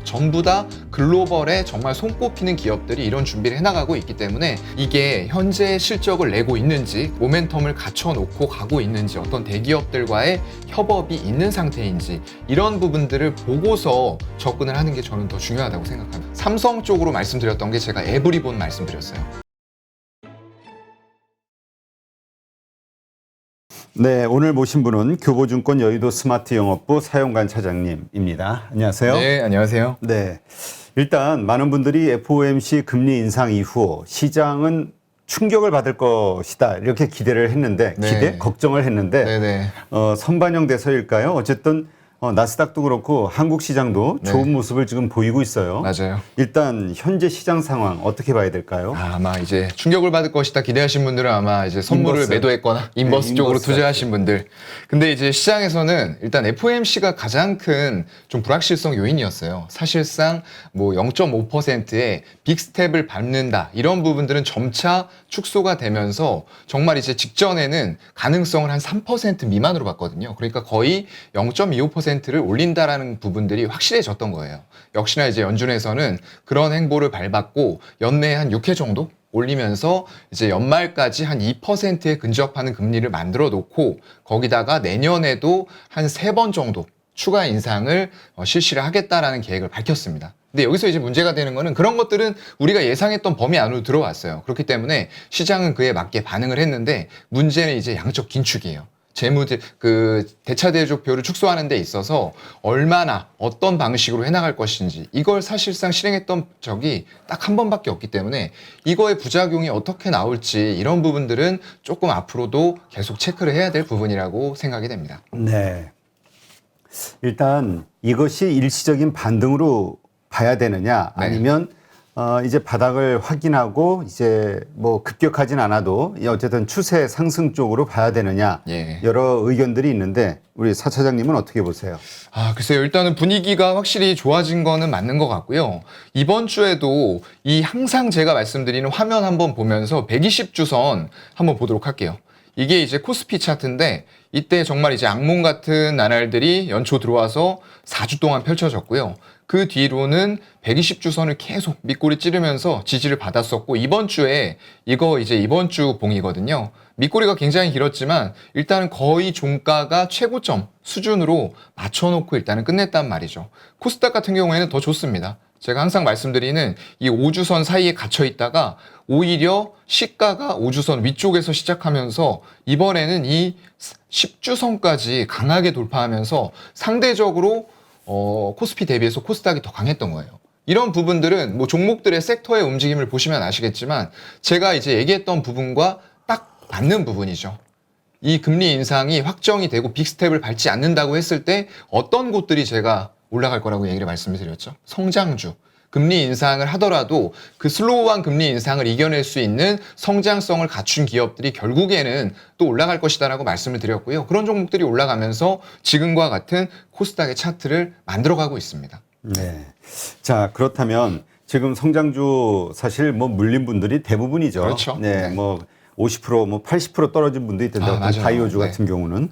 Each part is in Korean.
전부 다 글로벌에 정말 손꼽히는 기업들이 이런 준비를 해나가고 있기 때문에 이게 현재 실적을 내고 있는지, 모멘텀을 갖춰놓고 가고 있는지, 어떤 대기업들과의 협업이 있는 상태인지, 이런 부분들을 보고서 접근을 하는 게 저는 더 중요하다고 생각합니다. 삼성 쪽으로 말씀드렸던 게 제가 에브리본 말씀드렸어요. 네, 오늘 모신 분은 교보증권 여의도 스마트 영업부 사용관 차장님입니다. 안녕하세요. 네, 안녕하세요. 네, 일단 많은 분들이 FOMC 금리 인상 이후 시장은 충격을 받을 것이다 이렇게 기대를 했는데 네. 걱정을 했는데 네네. 선반영돼서일까요? 어쨌든 나스닥도 그렇고 한국 시장도 네. 좋은 모습을 지금 보이고 있어요. 맞아요. 일단 현재 시장 상황 어떻게 봐야 될까요? 아마 이제 충격을 받을 것이다 기대하신 분들은 아마 이제 선물을 인버스. 매도했거나 인버스 네, 쪽으로 인버스 투자하신 분들. 근데 이제 시장에서는 일단 FOMC가 가장 큰 좀 불확실성 요인이었어요. 사실상 뭐 0.5%의 빅스텝을 밟는다 이런 부분들은 점차 축소가 되면서 정말 이제 직전에는 가능성을 한 3% 미만으로 봤거든요. 그러니까 거의 0.25%를 올린다라는 부분들이 확실해졌던 거예요. 역시나 이제 연준에서는 그런 행보를 밟았고 연내에 한 6회 정도 올리면서 이제 연말까지 한 2%에 근접하는 금리를 만들어 놓고 거기다가 내년에도 한 3번 정도 추가 인상을 실시를 하겠다라는 계획을 밝혔습니다. 근데 여기서 이제 문제가 되는 거는 그런 것들은 우리가 예상했던 범위 안으로 들어왔어요. 그렇기 때문에 시장은 그에 맞게 반응을 했는데 문제는 이제 양적 긴축이에요. 대차대조표를 축소하는 데 있어서 얼마나 어떤 방식으로 해나갈 것인지 이걸 사실상 실행했던 적이 딱 한 번밖에 없기 때문에 이거의 부작용이 어떻게 나올지 이런 부분들은 조금 앞으로도 계속 체크를 해야 될 부분이라고 생각이 됩니다. 네. 일단 이것이 일시적인 반등으로 봐야 되느냐 네. 아니면 이제 바닥을 확인하고 이제 뭐 급격하진 않아도 어쨌든 추세 상승 쪽으로 봐야 되느냐 예. 여러 의견들이 있는데 우리 사 차장님은 어떻게 보세요? 글쎄요. 일단은 분위기가 확실히 좋아진 거는 맞는 것 같고요. 이번 주에도 이 항상 제가 말씀드리는 화면 한번 보면서 120주선 한번 보도록 할게요. 이게 이제 코스피 차트인데 이때 정말 이제 악몽 같은 나날들이 연초 들어와서 4주 동안 펼쳐졌고요. 그 뒤로는 120주선을 계속 밑꼬리 찌르면서 지지를 받았었고 이번 주에 이거 이제 이번 주 봉이거든요. 밑꼬리가 굉장히 길었지만 일단은 거의 종가가 최고점 수준으로 맞춰놓고 일단은 끝냈단 말이죠. 코스닥 같은 경우에는 더 좋습니다. 제가 항상 말씀드리는 이 5주선 사이에 gat혀 있다가 오히려 시가가 5주선 위쪽에서 시작하면서 이번에는 이 10주선까지 강하게 돌파하면서 상대적으로 코스피 대비해서 코스닥이 더 강했던 거예요. 이런 부분들은 뭐 종목들의 섹터의 움직임을 보시면 아시겠지만 제가 이제 얘기했던 부분과 딱 맞는 부분이죠. 이 금리 인상이 확정이 되고 빅스텝을 밟지 않는다고 했을 때 어떤 곳들이 제가 올라갈 거라고 얘기를 말씀을 드렸죠. 성장주. 금리 인상을 하더라도 그 슬로우한 금리 인상을 이겨낼 수 있는 성장성을 갖춘 기업들이 결국에는 또 올라갈 것이다라고 말씀을 드렸고요. 그런 종목들이 올라가면서 지금과 같은 코스닥의 차트를 만들어가고 있습니다. 네. 자, 그렇다면 지금 성장주 사실 뭐 물린 분들이 대부분이죠. 그렇죠. 네. 네. 뭐 50%, 뭐 80% 떨어진 분도 있던데 어떤 맞아요. 바이오주 네. 같은 경우는.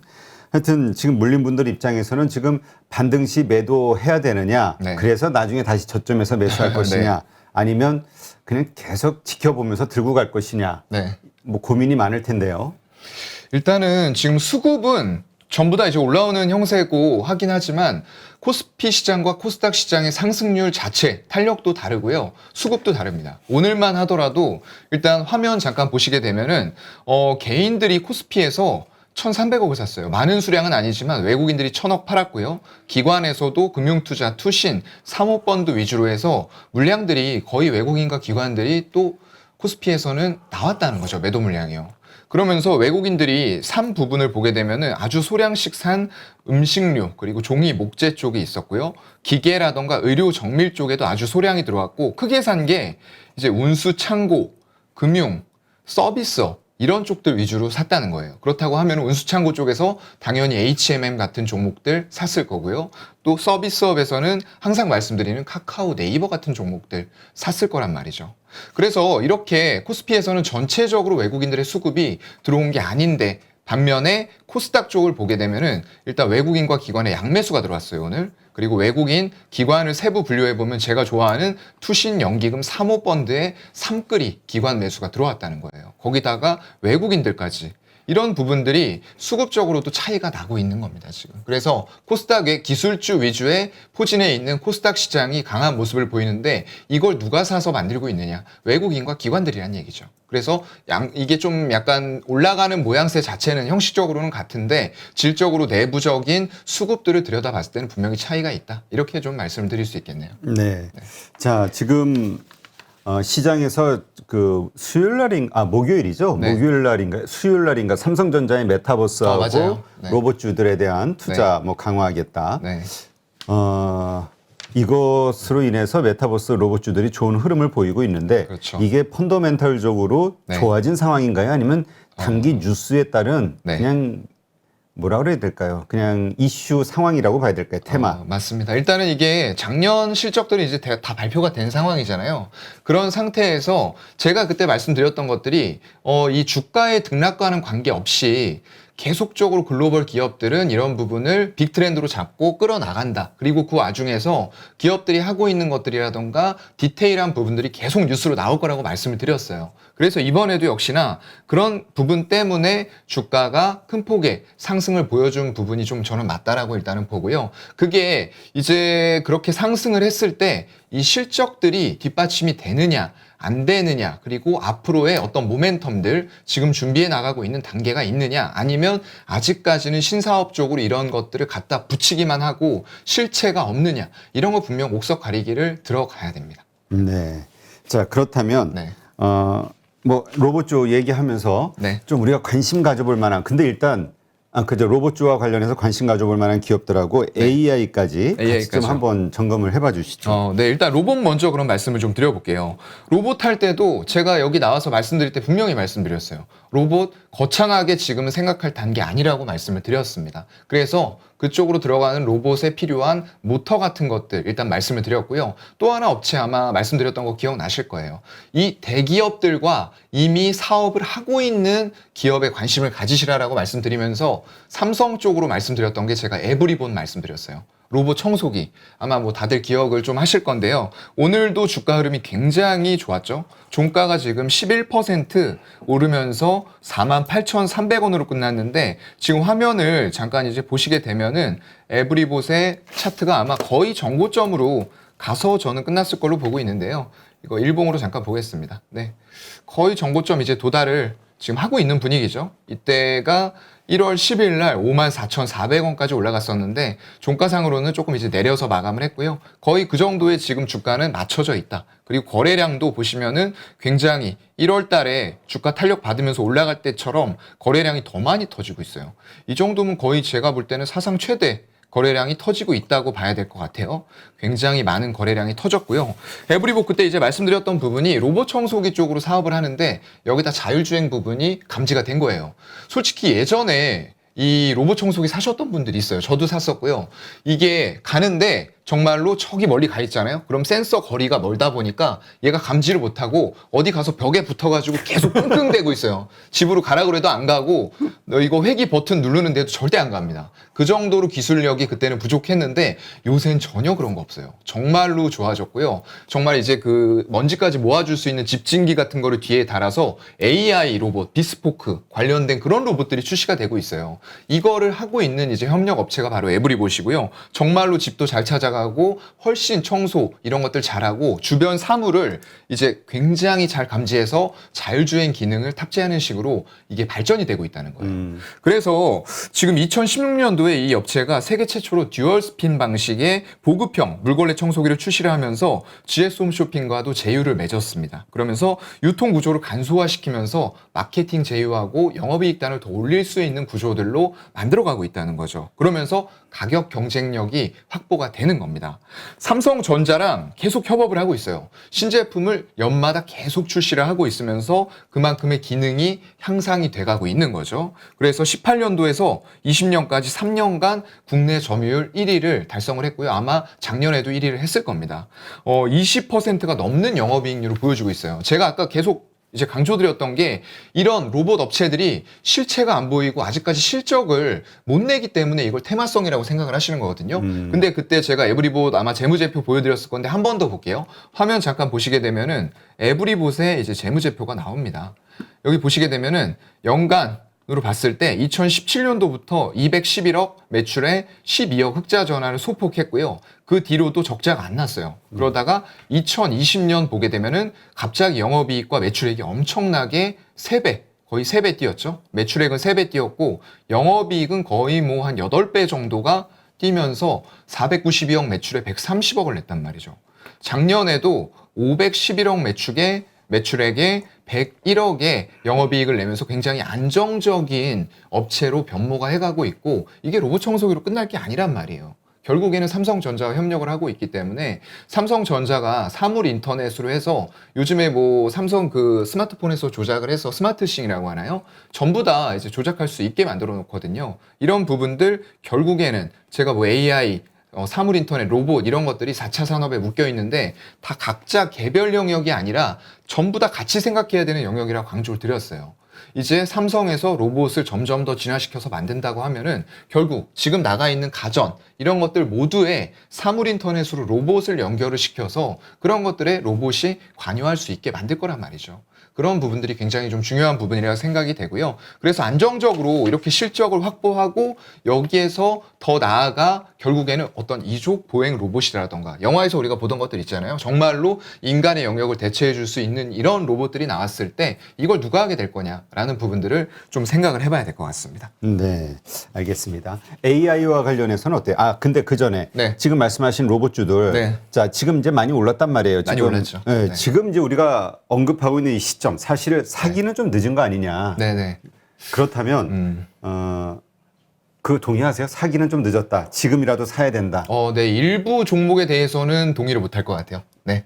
하여튼 지금 물린 분들 입장에서는 지금 반등 시 매도해야 되느냐. 네. 그래서 나중에 다시 저점에서 매수할 것이냐. 네. 아니면 그냥 계속 지켜보면서 들고 갈 것이냐. 네. 뭐 고민이 많을 텐데요. 일단은 지금 수급은 전부 다 이제 올라오는 형세고 하긴 하지만 코스피 시장과 코스닥 시장의 상승률 자체, 탄력도 다르고요. 수급도 다릅니다. 오늘만 하더라도 일단 화면 잠깐 보시게 되면은 개인들이 코스피에서 1,300억을 샀어요. 많은 수량은 아니지만 외국인들이 1,000억 팔았고요. 기관에서도 금융투자, 투신, 사모펀드 위주로 해서 물량들이 거의 외국인과 기관들이 또 코스피에서는 나왔다는 거죠. 매도 물량이요. 그러면서 외국인들이 산 부분을 보게 되면은 아주 소량씩 산 음식료 그리고 종이 목재 쪽이 있었고요. 기계라던가 의료 정밀 쪽에도 아주 소량이 들어왔고 크게 산 게 이제 운수 창고, 금융, 서비스업 이런 쪽들 위주로 샀다는 거예요. 그렇다고 하면 운수창고 쪽에서 당연히 H&M 같은 종목들 샀을 거고요. 또 서비스업에서는 항상 말씀드리는 카카오, 네이버 같은 종목들 샀을 거란 말이죠. 그래서 이렇게 코스피에서는 전체적으로 외국인들의 수급이 들어온 게 아닌데 반면에 코스닥 쪽을 보게 되면은 일단 외국인과 기관의 양매수가 들어왔어요, 오늘. 그리고 외국인 기관을 세부 분류해 보면 제가 좋아하는 투신 연기금 사모펀드의 3끌이 기관 매수가 들어왔다는 거예요. 거기다가 외국인들까지. 이런 부분들이 수급적으로도 차이가 나고 있는 겁니다, 지금. 그래서 코스닥의 기술주 위주의 포진해 있는 코스닥 시장이 강한 모습을 보이는데 이걸 누가 사서 만들고 있느냐? 외국인과 기관들이란 얘기죠. 그래서 이게 좀 약간 올라가는 모양새 자체는 형식적으로는 같은데 질적으로 내부적인 수급들을 들여다봤을 때는 분명히 차이가 있다. 이렇게 좀 말씀을 드릴 수 있겠네요. 네. 자, 지금 시장에서 그 목요일이죠. 네. 수요일 날인가 삼성전자의 메타버스하고 맞아요. 네. 로봇주들에 대한 투자 뭐 강화하겠다. 네. 이것으로 인해서 메타버스 로봇주들이 좋은 흐름을 보이고 있는데 그렇죠. 이게 펀더멘털적으로 네. 좋아진 상황인가요? 아니면 단기 뉴스에 따른 네. 그냥 뭐라 그래야 될까요? 그냥 이슈 상황이라고 봐야 될까요? 테마. 맞습니다. 일단은 이게 작년 실적들이 이제 다 발표가 된 상황이잖아요. 그런 상태에서 제가 그때 말씀드렸던 것들이 이 주가의 등락과는 관계없이 계속적으로 글로벌 기업들은 이런 부분을 빅트렌드로 잡고 끌어나간다. 그리고 그 와중에서 기업들이 하고 있는 것들이라던가 디테일한 부분들이 계속 뉴스로 나올 거라고 말씀을 드렸어요. 그래서 이번에도 역시나 그런 부분 때문에 주가가 큰 폭의 상승을 보여준 부분이 좀 저는 맞다라고 일단은 보고요. 그게 이제 그렇게 상승을 했을 때 이 실적들이 뒷받침이 되느냐 안 되느냐, 그리고 앞으로의 어떤 모멘텀들 지금 준비해 나가고 있는 단계가 있느냐, 아니면 아직까지는 신사업 쪽으로 이런 것들을 갖다 붙이기만 하고 실체가 없느냐, 이런 거 분명 옥석 가리기를 들어가야 됩니다. 네. 자, 그렇다면 네. 뭐 로봇주 얘기하면서 네. 좀 우리가 관심 가져볼 만한, 근데 일단 그죠, 로봇주와 관련해서 관심 가져볼 만한 기업들하고 AI까지 같이 좀 한번 점검을 해봐 주시죠. 네, 일단 로봇 먼저 그런 말씀을 좀 드려볼게요. 로봇 할 때도 제가 여기 나와서 말씀드릴 때 분명히 말씀드렸어요. 로봇 거창하게 지금은 생각할 단계 아니라고 말씀을 드렸습니다. 그래서 그쪽으로 들어가는 로봇에 필요한 모터 같은 것들 일단 말씀을 드렸고요. 또 하나 업체 아마 말씀드렸던 거 기억나실 거예요. 이 대기업들과 이미 사업을 하고 있는 기업에 관심을 가지시라라고 말씀드리면서 삼성 쪽으로 말씀드렸던 게 제가 에브리본 말씀드렸어요. 로봇 청소기. 아마 뭐 다들 기억을 좀 하실 건데요. 오늘도 주가 흐름이 굉장히 좋았죠. 종가가 지금 11% 오르면서 48,300원으로 끝났는데 지금 화면을 잠깐 이제 보시게 되면은 에브리봇의 차트가 아마 거의 정고점으로 가서 저는 끝났을 걸로 보고 있는데요. 이거 일봉으로 잠깐 보겠습니다. 네. 거의 정고점 이제 도달을 지금 하고 있는 분위기죠. 이때가 1월 10일 날 54,400원까지 올라갔었는데 종가상으로는 조금 이제 내려서 마감을 했고요. 거의 그 정도의 지금 주가는 맞춰져 있다. 그리고 거래량도 보시면은 굉장히 1월 달에 주가 탄력 받으면서 올라갈 때처럼 거래량이 더 많이 터지고 있어요. 이 정도면 거의 제가 볼 때는 사상 최대 거래량이 터지고 있다고 봐야 될 것 같아요. 굉장히 많은 거래량이 터졌고요. 에브리봇 그때 이제 말씀드렸던 부분이 로봇 청소기 쪽으로 사업을 하는데 여기다 자율주행 부분이 감지가 된 거예요. 솔직히 예전에 이 로봇 청소기 사셨던 분들이 있어요. 저도 샀었고요. 이게 가는데 정말로 저기 멀리 가 있잖아요. 그럼 센서 거리가 멀다 보니까 얘가 감지를 못하고 어디 가서 벽에 붙어가지고 계속 끙끙대고 있어요. 집으로 가라 그래도 안 가고 너 이거 회기 버튼 누르는데도 절대 안 갑니다. 그 정도로 기술력이 그때는 부족했는데 요새는 전혀 그런 거 없어요. 정말로 좋아졌고요. 정말 이제 그 먼지까지 모아줄 수 있는 집진기 같은 거를 뒤에 달아서 AI 로봇, 비스포크 관련된 그런 로봇들이 출시가 되고 있어요. 이거를 하고 있는 이제 협력 업체가 바로 에브리봇이고요. 정말로 집도 잘 찾아가고 훨씬 청소 이런 것들 잘하고 주변 사물을 이제 굉장히 잘 감지해서 자율주행 기능을 탑재하는 식으로 이게 발전이 되고 있다는 거예요. 그래서 지금 2016년도에 이 업체가 세계 최초로 듀얼 스핀 방식의 보급형 물걸레 청소기를 출시를 하면서 GS 홈쇼핑과도 제휴를 맺었습니다. 그러면서 유통 구조를 간소화시키면서 마케팅 제휴하고 영업이익단을 더 올릴 수 있는 구조들로 만들어가고 있다는 거죠. 그러면서 가격 경쟁력이 확보가 되는 겁니다. 삼성전자랑 계속 협업을 하고 있어요. 신제품을 연마다 계속 출시를 하고 있으면서 그만큼의 기능이 향상이 돼가고 있는 거죠. 그래서 18년도에서 20년까지 3년간 국내 점유율 1위를 달성을 했고요. 아마 작년에도 1위를 했을 겁니다. 20%가 넘는 영업이익률을 보여주고 있어요. 제가 아까 계속 이제 강조드렸던 게 이런 로봇 업체들이 실체가 안 보이고 아직까지 실적을 못 내기 때문에 이걸 테마성이라고 생각을 하시는 거거든요. 근데 그때 제가 에브리봇 아마 재무제표 보여드렸을 건데 한 번 더 볼게요. 화면 잠깐 보시게 되면은 에브리봇의 이제 재무제표가 나옵니다. 여기 보시게 되면은 연간으로 봤을 때 2017년도부터 211억 매출에 12억 흑자 전환을 소폭했고요. 그 뒤로도 적자가 안 났어요. 그러다가 2020년 보게 되면은 갑자기 영업이익과 매출액이 엄청나게 3배, 거의 3배 뛰었죠. 매출액은 3배 뛰었고 영업이익은 거의 뭐 한 8배 정도가 뛰면서 492억 매출에 130억을 냈단 말이죠. 작년에도 511억 매출액에 101억의 영업이익을 내면서 굉장히 안정적인 업체로 변모가 해가고 있고 이게 로봇 청소기로 끝날 게 아니란 말이에요. 결국에는 삼성전자와 협력을 하고 있기 때문에 삼성전자가 사물 인터넷으로 해서 요즘에 뭐 삼성 그 스마트폰에서 조작을 해서 스마트싱이라고 하나요? 전부 다 이제 조작할 수 있게 만들어 놓거든요. 이런 부분들 결국에는 제가 뭐 AI 사물 인터넷, 로봇 이런 것들이 4차 산업에 묶여 있는데 다 각자 개별 영역이 아니라 전부 다 같이 생각해야 되는 영역이라고 강조를 드렸어요. 이제 삼성에서 로봇을 점점 더 진화시켜서 만든다고 하면은 결국 지금 나가 있는 가전 이런 것들 모두에 사물 인터넷으로 로봇을 연결을 시켜서 그런 것들에 로봇이 관여할 수 있게 만들 거란 말이죠. 그런 부분들이 굉장히 좀 중요한 부분이라고 생각이 되고요. 그래서 안정적으로 이렇게 실적을 확보하고 여기에서 더 나아가 결국에는 어떤 이족 보행 로봇이라던가 영화에서 우리가 보던 것들 있잖아요. 정말로 인간의 영역을 대체해 줄 수 있는 이런 로봇들이 나왔을 때 이걸 누가 하게 될 거냐라는 부분들을 좀 생각을 해봐야 될 것 같습니다. 네, 알겠습니다. AI와 관련해서는 어때요? 근데 그 전에 네. 지금 말씀하신 로봇주들, 네. 자 지금 이제 많이 올랐단 말이에요. 많이 지금, 올랐죠. 네, 네. 지금 이제 우리가 언급하고 있는 이 시점, 사실 사기는 좀 늦은 거 아니냐. 네네. 그렇다면 그 동의하세요? 사기는 좀 늦었다. 지금이라도 사야 된다. 네. 일부 종목에 대해서는 동의를 못할 것 같아요. 네.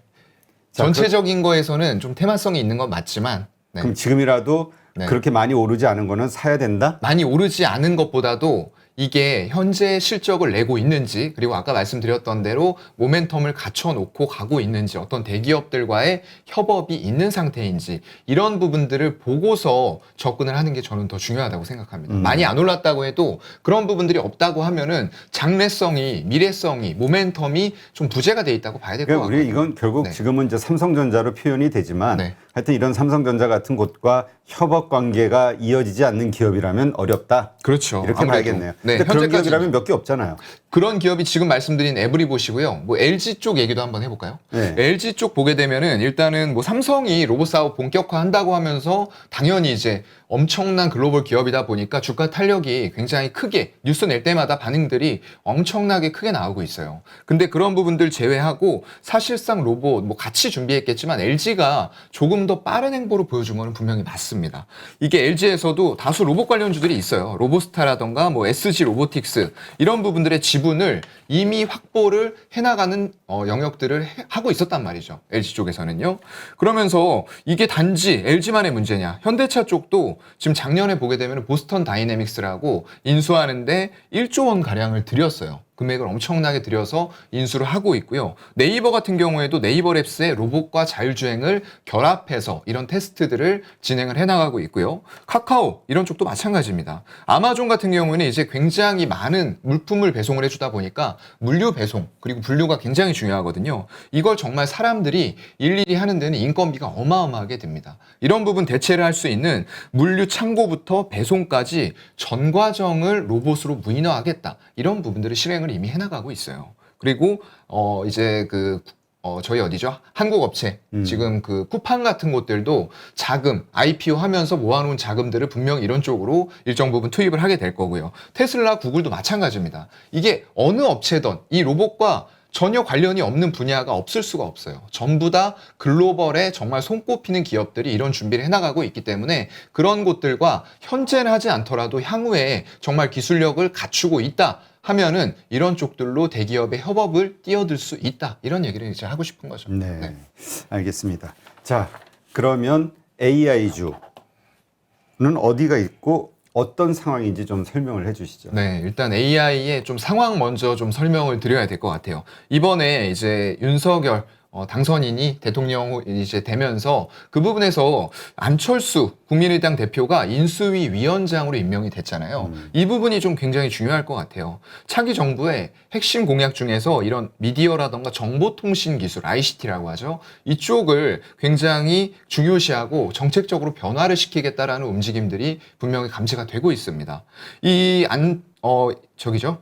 전체적인 거에서는 좀 테마성이 있는 건 맞지만 네. 그럼 지금이라도 네. 그렇게 많이 오르지 않은 거는 사야 된다? 많이 오르지 않은 것보다도 이게 현재 실적을 내고 있는지 그리고 아까 말씀드렸던 대로 모멘텀을 갖춰놓고 가고 있는지 어떤 대기업들과의 협업이 있는 상태인지 이런 부분들을 보고서 접근을 하는 게 저는 더 중요하다고 생각합니다. 많이 안 올랐다고 해도 그런 부분들이 없다고 하면은 장래성이 미래성이 모멘텀이 좀 부재가 돼 있다고 봐야 될 것 그러니까 같아요. 우리 이건 결국 네. 지금은 이제 삼성전자로 표현이 되지만 네. 하여튼 이런 삼성전자 같은 곳과 협업 관계가 이어지지 않는 기업이라면 어렵다. 그렇죠. 이렇게 아무래도. 봐야겠네요. 네, 근데 그런 현재까지는. 기업이라면 몇 개 없잖아요. 그런 기업이 지금 말씀드린 에브리봇이고요. 뭐 LG 쪽 얘기도 한번 해볼까요? 네. LG 쪽 보게 되면은 일단은 뭐 삼성이 로봇 사업 본격화한다고 하면서 당연히 이제 엄청난 글로벌 기업이다 보니까 주가 탄력이 굉장히 크게 뉴스 낼 때마다 반응들이 엄청나게 크게 나오고 있어요. 근데 그런 부분들 제외하고 사실상 로봇 뭐 같이 준비했겠지만 LG가 조금 더 빠른 행보를 보여준 거는 분명히 맞습니다. 이게 LG에서도 다수 로봇 관련주들이 있어요. 로보스타라던가 뭐 SG 로보틱스 이런 부분들의 지분을 이미 확보를 해나가는 영역들을 하고 있었단 말이죠. LG 쪽에서는요. 그러면서 이게 단지 LG만의 문제냐. 현대차 쪽도 지금 작년에 보게 되면 보스턴 다이내믹스라고 인수하는데 1조 원 가량을 들였어요. 금액을 엄청나게 들여서 인수를 하고 있고요. 네이버 같은 경우에도 네이버 랩스의 로봇과 자율주행을 결합해서 이런 테스트들을 진행을 해나가고 있고요. 카카오 이런 쪽도 마찬가지입니다. 아마존 같은 경우에는 이제 굉장히 많은 물품을 배송을 해주다 보니까 물류 배송 그리고 분류가 굉장히 중요하거든요. 이걸 정말 사람들이 일일이 하는 데는 인건비가 어마어마하게 듭니다. 이런 부분 대체를 할 수 있는 물류 창고부터 배송까지 전 과정을 로봇으로 무인화하겠다. 이런 부분들을 실행을 이미 해나가고 있어요. 그리고 이제 저희 어디죠? 한국 업체 지금 그 쿠팡 같은 곳들도 자금 IPO 하면서 모아놓은 자금들을 분명히 이런 쪽으로 일정 부분 투입을 하게 될 거고요. 테슬라, 구글도 마찬가지입니다. 이게 어느 업체든 이 로봇과 전혀 관련이 없는 분야가 없을 수가 없어요. 전부 다 글로벌에 정말 손꼽히는 기업들이 이런 준비를 해나가고 있기 때문에 그런 곳들과 현재는 하지 않더라도 향후에 정말 기술력을 갖추고 있다 하면은 이런 쪽들로 대기업의 협업을 뛰어들 수 있다. 이런 얘기를 이제 하고 싶은 거죠. 네. 알겠습니다. 자, 그러면 AI주는 어디가 있고 어떤 상황인지 좀 설명을 해 주시죠. 네, 일단 AI의 좀 상황 먼저 좀 설명을 드려야 될 것 같아요. 이번에 이제 윤석열 당선인이 대통령 이제 되면서 그 부분에서 안철수 국민의당 대표가 인수위 위원장으로 임명이 됐잖아요. 이 부분이 좀 굉장히 중요할 것 같아요. 차기 정부의 핵심 공약 중에서 이런 미디어라던가 정보통신 기술, ICT라고 하죠. 이쪽을 굉장히 중요시하고 정책적으로 변화를 시키겠다라는 움직임들이 분명히 감지가 되고 있습니다.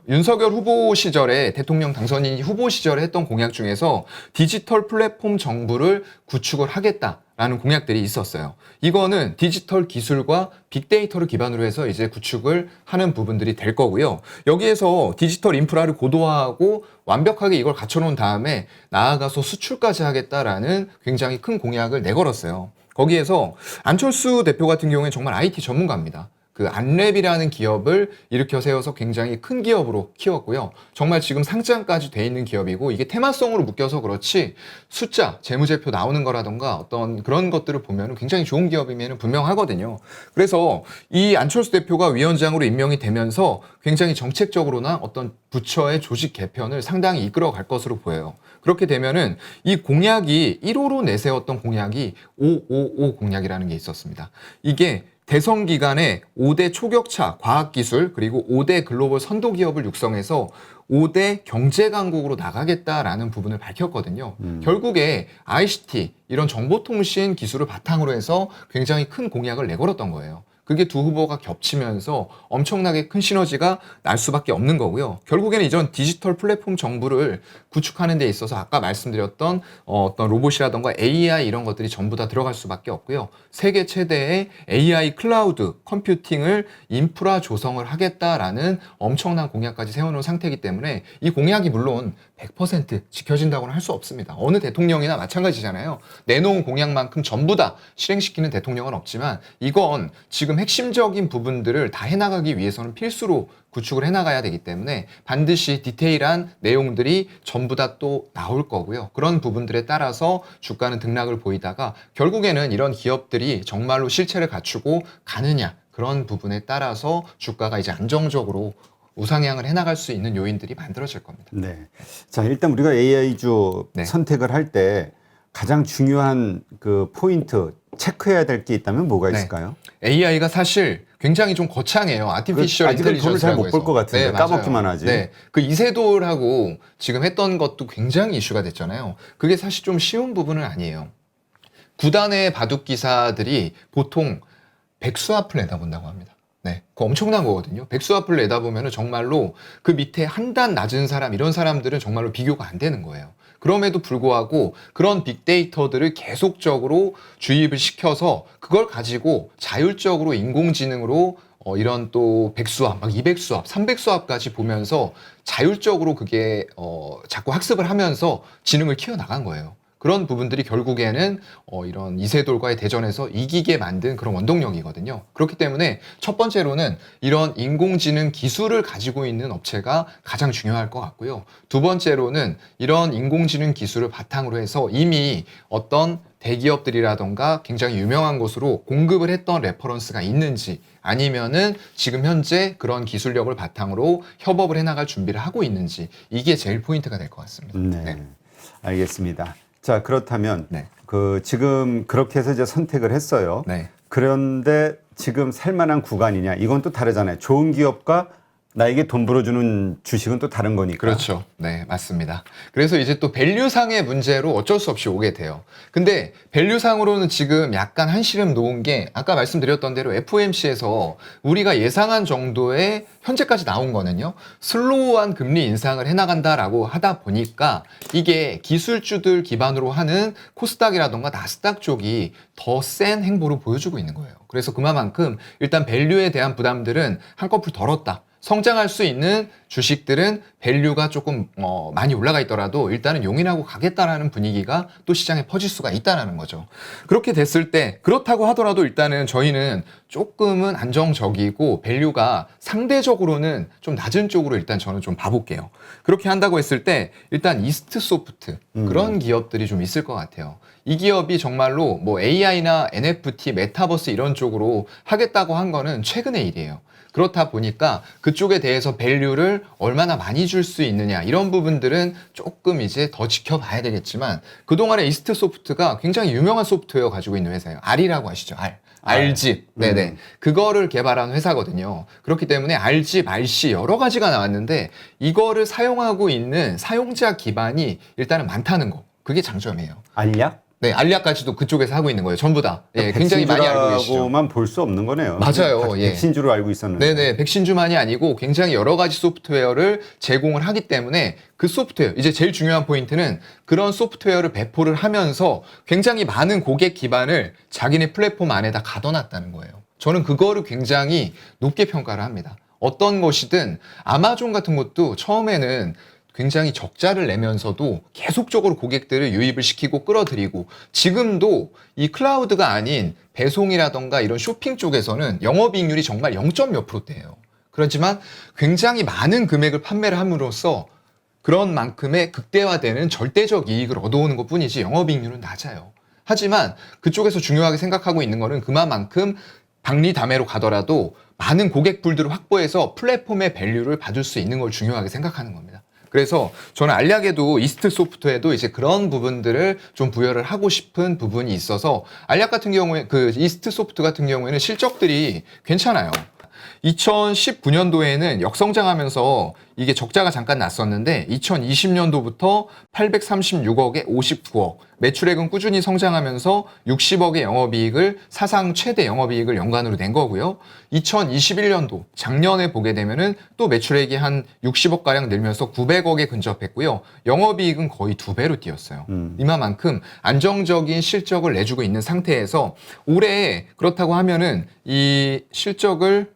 윤석열 후보 시절에 대통령 당선인 후보 시절에 했던 공약 중에서 디지털 플랫폼 정부를 구축을 하겠다라는 공약들이 있었어요. 이거는 디지털 기술과 빅데이터를 기반으로 해서 이제 구축을 하는 부분들이 될 거고요. 여기에서 디지털 인프라를 고도화하고 완벽하게 이걸 갖춰놓은 다음에 나아가서 수출까지 하겠다라는 굉장히 큰 공약을 내걸었어요. 거기에서 안철수 대표 같은 경우에는 정말 IT 전문가입니다. 그 안랩이라는 기업을 일으켜 세워서 굉장히 큰 기업으로 키웠고요. 정말 지금 상장까지 돼 있는 기업이고 이게 테마성으로 묶여서 그렇지 숫자, 재무제표 나오는 거라던가 어떤 그런 것들을 보면 굉장히 좋은 기업이면 분명하거든요. 그래서 이 안철수 대표가 위원장으로 임명이 되면서 굉장히 정책적으로나 어떤 부처의 조직 개편을 상당히 이끌어 갈 것으로 보여요. 그렇게 되면은 이 공약이 1호로 내세웠던 공약이 555 공약이라는 게 있었습니다. 이게 대선 기간에 5대 초격차 과학기술 그리고 5대 글로벌 선도 기업을 육성해서 5대 경제 강국으로 나가겠다라는 부분을 밝혔거든요. 결국에 ICT 이런 정보통신 기술을 바탕으로 해서 굉장히 큰 공약을 내걸었던 거예요. 그게 두 후보가 겹치면서 엄청나게 큰 시너지가 날 수밖에 없는 거고요. 결국에는 이전 디지털 플랫폼 정부를 구축하는 데 있어서 아까 말씀드렸던 어떤 로봇이라던가 AI 이런 것들이 전부 다 들어갈 수밖에 없고요. 세계 최대의 AI 클라우드 컴퓨팅을 인프라 조성을 하겠다라는 엄청난 공약까지 세워놓은 상태이기 때문에 이 공약이 물론 100% 지켜진다고는 할 수 없습니다. 어느 대통령이나 마찬가지잖아요. 내놓은 공약만큼 전부 다 실행시키는 대통령은 없지만 이건 지금 핵심적인 부분들을 다 해나가기 위해서는 필수로 구축을 해나가야 되기 때문에 반드시 디테일한 내용들이 전부 다 또 나올 거고요. 그런 부분들에 따라서 주가는 등락을 보이다가 결국에는 이런 기업들이 정말로 실체를 갖추고 가느냐 그런 부분에 따라서 주가가 이제 안정적으로 우상향을 해나갈 수 있는 요인들이 만들어질 겁니다. 네. 자, 일단 우리가 AI주 네. 선택을 할 때 가장 중요한 그 포인트 체크해야 될 게 있다면 뭐가 네. 있을까요? AI가 사실 굉장히 좀 거창해요. 아티피셜 아직은 돈을 잘 인텔리전스라고 못 볼 것 해서. 같은데 맞아요. 까먹기만 하지. 네, 그 이세돌하고 지금 했던 것도 굉장히 이슈가 됐잖아요. 그게 사실 좀 쉬운 부분은 아니에요. 구단의 바둑 기사들이 보통 백수앞을 내다본다고 합니다. 네, 그거 엄청난 거거든요. 백수앞을 내다보면 정말로 그 밑에 한 단 낮은 사람 이런 사람들은 정말로 비교가 안 되는 거예요. 그럼에도 불구하고 그런 빅데이터들을 계속적으로 주입을 시켜서 그걸 가지고 자율적으로 인공지능으로 이런 또 백수합, 막 200수합, 300수합까지 보면서 자율적으로 그게 자꾸 학습을 하면서 지능을 키워나간 거예요. 그런 부분들이 결국에는 이런 이세돌과의 대전에서 이기게 만든 그런 원동력이거든요. 그렇기 때문에 첫 번째로는 이런 인공지능 기술을 가지고 있는 업체가 가장 중요할 것 같고요. 두 번째로는 이런 인공지능 기술을 바탕으로 해서 이미 어떤 대기업들이라던가 굉장히 유명한 곳으로 공급을 했던 레퍼런스가 있는지 아니면은 지금 현재 그런 기술력을 바탕으로 협업을 해나갈 준비를 하고 있는지 이게 제일 포인트가 될 것 같습니다. 네. 알겠습니다. 자, 그렇다면 네. 그 지금 그렇게 해서 이제 선택을 했어요. 네. 그런데 지금 살만한 구간이냐? 이건 또 다르잖아요. 좋은 기업과 나에게 돈 벌어주는 주식은 또 다른 거니까. 그렇죠. 네, 맞습니다. 그래서 이제 또 밸류상의 문제로 어쩔 수 없이 오게 돼요. 근데 밸류상으로는 지금 약간 한시름 놓은 게 아까 말씀드렸던 대로 FOMC에서 우리가 예상한 정도의 현재까지 나온 거는요. 슬로우한 금리 인상을 해나간다라고 하다 보니까 이게 기술주들 기반으로 하는 코스닥이라던가 나스닥 쪽이 더 센 행보를 보여주고 있는 거예요. 그래서 그만큼 일단 밸류에 대한 부담들은 한꺼풀 덜었다. 성장할 수 있는 주식들은 밸류가 조금 많이 올라가 있더라도 일단은 용인하고 가겠다라는 분위기가 또 시장에 퍼질 수가 있다는 거죠. 그렇게 됐을 때 그렇다고 하더라도 일단은 저희는 조금은 안정적이고 밸류가 상대적으로는 좀 낮은 쪽으로 일단 저는 좀 봐볼게요. 그렇게 한다고 했을 때 일단 이스트 소프트 그런 기업들이 좀 있을 것 같아요. 이 기업이 정말로 뭐 AI나 NFT, 메타버스 이런 쪽으로 하겠다고 한 거는 최근의 일이에요. 그렇다 보니까 그쪽에 대해서 밸류를 얼마나 많이 줄 수 있느냐 이런 부분들은 조금 이제 더 지켜봐야 되겠지만 그동안에 이스트소프트가 굉장히 유명한 소프트웨어 가지고 있는 회사예요. R이라고 아시죠? R집. 네네. 그거를 개발한 회사거든요. 그렇기 때문에 R집, RC 여러 가지가 나왔는데 이거를 사용하고 있는 사용자 기반이 일단은 많다는 거. 그게 장점이에요. 알약? 네, 알약까지도 그쪽에서 하고 있는 거예요. 전부 다. 예, 굉장히 많이 알고 계시죠. 백신주라고만 볼 수 없는 거네요. 맞아요. 예. 백신주로 알고 있었는데. 네네, 백신주만이 아니고 굉장히 여러 가지 소프트웨어를 제공을 하기 때문에 그 소프트웨어, 이제 제일 중요한 포인트는 그런 소프트웨어를 배포를 하면서 굉장히 많은 고객 기반을 자기네 플랫폼 안에다 가둬놨다는 거예요. 저는 그거를 굉장히 높게 평가를 합니다. 어떤 것이든 아마존 같은 것도 처음에는 굉장히 적자를 내면서도 계속적으로 고객들을 유입을 시키고 끌어들이고 지금도 이 클라우드가 아닌 배송이라던가 이런 쇼핑 쪽에서는 영업이익률이 정말 0.몇 %대예요. 그렇지만 굉장히 많은 금액을 판매를 함으로써 그런 만큼의 극대화되는 절대적 이익을 얻어오는 것 뿐이지 영업이익률은 낮아요. 하지만 그쪽에서 중요하게 생각하고 있는 거는 그만큼 박리담회로 가더라도 많은 고객풀들을 확보해서 플랫폼의 밸류를 받을 수 있는 걸 중요하게 생각하는 겁니다. 그래서 저는 알약에도 이스트소프트에도 이제 그런 부분들을 좀 부여를 하고 싶은 부분이 있어서 알약 같은 경우에 그 이스트소프트 같은 경우에는 실적들이 괜찮아요. 2019년도에는 역성장하면서 이게 적자가 잠깐 났었는데 2020년도부터 836억에 59억, 매출액은 꾸준히 성장하면서 60억의 영업이익을 사상 최대 영업이익을 연간으로 낸 거고요. 2021년도 작년에 보게 되면은 또 매출액이 한 60억가량 늘면서 900억에 근접했고요. 영업이익은 거의 2배로 뛰었어요. 이만큼 안정적인 실적을 내주고 있는 상태에서 올해 그렇다고 하면은 이 실적을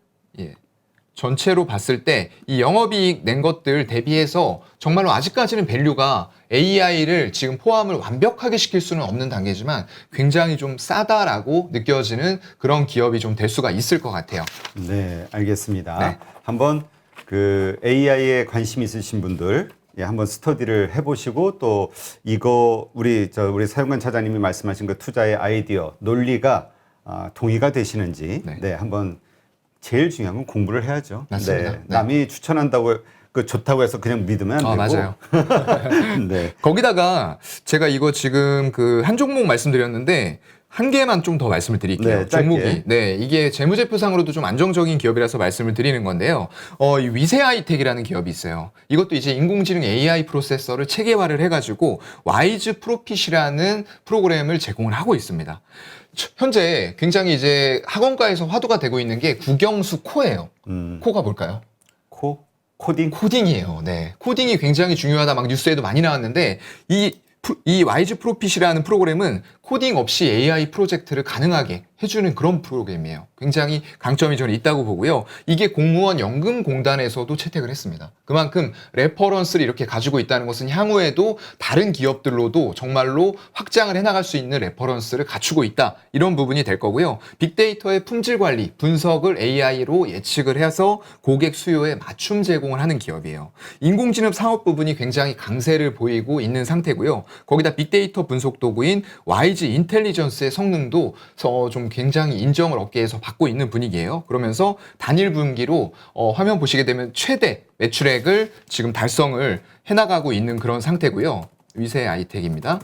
전체로 봤을 때 이 영업이익 낸 것들 대비해서 정말로 아직까지는 밸류가 AI를 지금 포함을 완벽하게 시킬 수는 없는 단계지만 굉장히 좀 싸다라고 느껴지는 그런 기업이 좀 될 수가 있을 것 같아요. 네, 알겠습니다. 네. 한번 그 AI에 관심 있으신 분들 한번 스터디를 해보시고 또 이거 우리 사용관 차장님이 말씀하신 그 투자의 아이디어 논리가 동의가 되시는지 네. 한번 제일 중요한 건 공부를 해야죠. 맞습니다. 네. 남이 추천한다고 좋다고 해서 그냥 믿으면 안 되고. 맞아요. 네. 거기다가 제가 이거 지금 그 한 종목 말씀드렸는데 한 개만 좀 더 말씀을 드릴게요. 네, 짧게. 종목이. 네, 이게 재무제표상으로도 좀 안정적인 기업이라서 말씀을 드리는 건데요. 이 위세하이텍이라는 기업이 있어요. 이것도 이제 인공지능 AI 프로세서를 체계화를 해가지고 와이즈 프로핏이라는 프로그램을 제공을 하고 있습니다. 현재 굉장히 이제 학원가에서 화두가 되고 있는 게 국영수 코예요. 코가 뭘까요? 코딩? 코딩이에요. 네. 코딩이 굉장히 중요하다 막 뉴스에도 많이 나왔는데 이 와이즈 프로핏이라는 프로그램은 코딩 없이 AI 프로젝트를 가능하게 해주는 그런 프로그램이에요. 굉장히 강점이 저는 있다고 보고요. 이게 공무원 연금공단에서도 채택을 했습니다. 그만큼 레퍼런스를 이렇게 가지고 있다는 것은 향후에도 다른 기업들로도 정말로 확장을 해나갈 수 있는 레퍼런스를 갖추고 있다. 이런 부분이 될 거고요. 빅데이터의 품질 관리, 분석을 AI로 예측을 해서 고객 수요에 맞춤 제공을 하는 기업이에요. 인공지능 사업 부분이 굉장히 강세를 보이고 있는 상태고요. 거기다 빅데이터 분석 도구인 와이즈 인텔리전스의 성능도 좀 굉장히 인정을 업계에서 받고 있는 분위기예요. 그러면서 단일 분기로 화면 보시게 되면 최대 매출액을 지금 달성을 해나가고 있는 그런 상태고요. 위세하이텍입니다.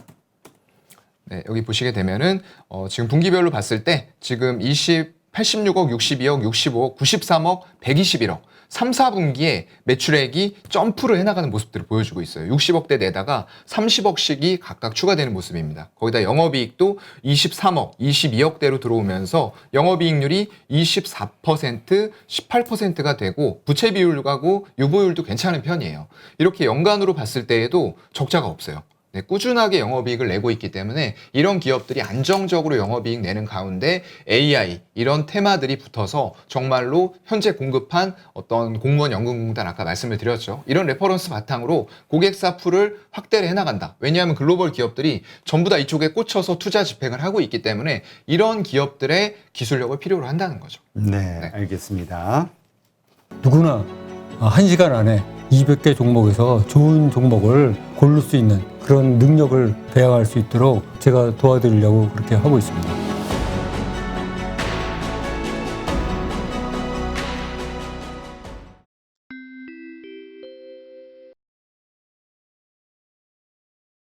네, 여기 보시게 되면은 지금 분기별로 봤을 때 지금 86억, 62억, 65억, 93억, 121억 3, 4분기에 매출액이 점프를 해나가는 모습들을 보여주고 있어요. 60억대 내다가 30억씩이 각각 추가되는 모습입니다. 거기다 영업이익도 23억, 22억대로 들어오면서 영업이익률이 24%, 18%가 되고 부채 비율하고 유보율도 괜찮은 편이에요. 이렇게 연간으로 봤을 때에도 적자가 없어요. 네, 꾸준하게 영업이익을 내고 있기 때문에 이런 기업들이 안정적으로 영업이익 내는 가운데 AI 이런 테마들이 붙어서 정말로 현재 공급한 어떤 공무원 연금공단 아까 말씀을 드렸죠. 이런 레퍼런스 바탕으로 고객사 풀을 확대를 해나간다. 왜냐하면 글로벌 기업들이 전부 다 이쪽에 꽂혀서 투자 집행을 하고 있기 때문에 이런 기업들의 기술력을 필요로 한다는 거죠. 네. 알겠습니다. 누구나 1시간 안에 200개 종목에서 좋은 종목을 고를 수 있는 그런 능력을 배양할 수 있도록 제가 도와드리려고 그렇게 하고 있습니다.